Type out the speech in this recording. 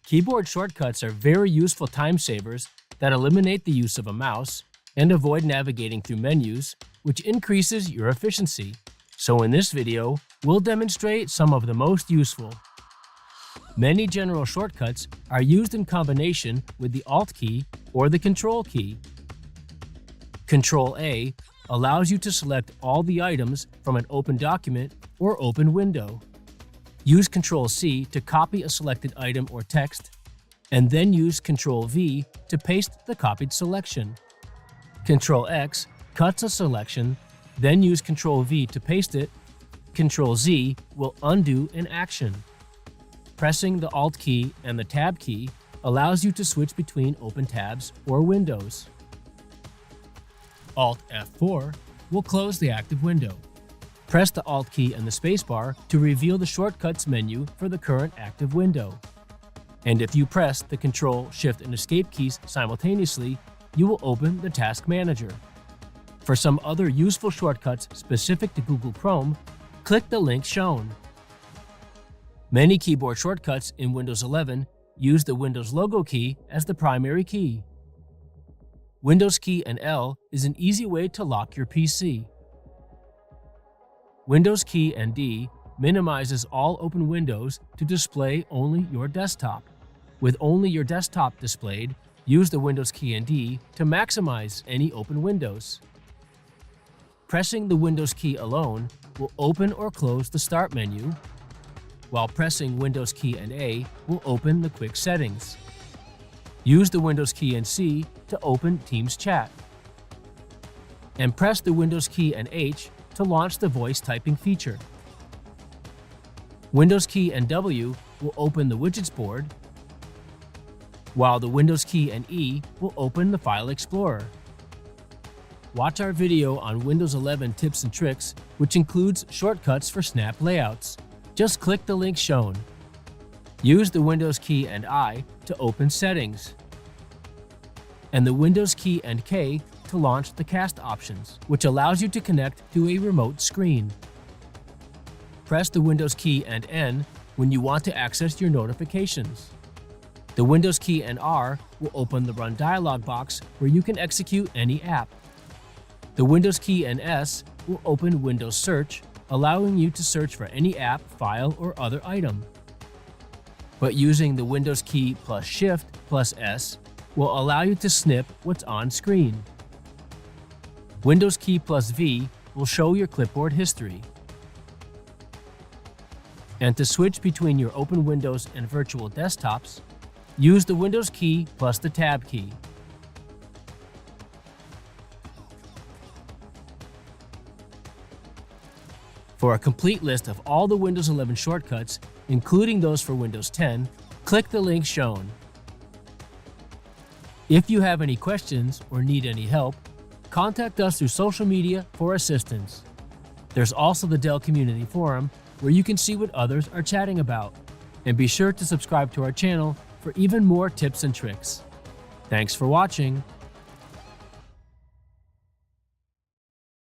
Keyboard shortcuts are very useful time savers that eliminate the use of a mouse and avoid navigating through menus, which increases your efficiency. So in this video, we'll demonstrate some of the most useful. Many general shortcuts are used in combination with the Alt key or the Control key. Control-A allows you to select all the items from an open document or open window. Use Control-C to copy a selected item or text, and then use Control-V to paste the copied selection. Control-X cuts a selection, then use Control-V to paste it. Control-Z will undo an action. Pressing the Alt key and the Tab key allows you to switch between open tabs or windows. Alt F4 will close the active window. Press the Alt key and the spacebar to reveal the shortcuts menu for the current active window. And if you press the Control, Shift, and Escape keys simultaneously, you will open the Task Manager. For some other useful shortcuts specific to Google Chrome, click the link shown. Many keyboard shortcuts in Windows 11 use the Windows logo key as the primary key. Windows key and L is an easy way to lock your PC. Windows key and D minimizes all open windows to display only your desktop. With only your desktop displayed, use the Windows key and D to maximize any open windows. Pressing the Windows key alone will open or close the Start menu, while pressing Windows key and A will open the quick settings. Use the Windows key and C to open Teams chat. And press the Windows key and H to launch the voice typing feature. Windows key and W will open the Widgets board, while the Windows key and E will open the File Explorer. Watch our video on Windows 11 tips and tricks, which includes shortcuts for snap layouts. Just click the link shown. Use the Windows key and I to open Settings, and the Windows key and K to launch the cast options, which allows you to connect to a remote screen. Press the Windows key and N when you want to access your notifications. The Windows key and R will open the Run dialog box where you can execute any app. The Windows key and S will open Windows Search, allowing you to search for any app, file, or other item. But using the Windows key plus Shift plus S will allow you to snip what's on screen. Windows key plus V will show your clipboard history. And to switch between your open windows and virtual desktops, use the Windows key plus the Tab key. For a complete list of all the Windows 11 shortcuts, including those for Windows 10, click the link shown. If you have any questions or need any help, contact us through social media for assistance. There's also the Dell Community Forum, where you can see what others are chatting about. And be sure to subscribe to our channel for even more tips and tricks. Thanks for watching.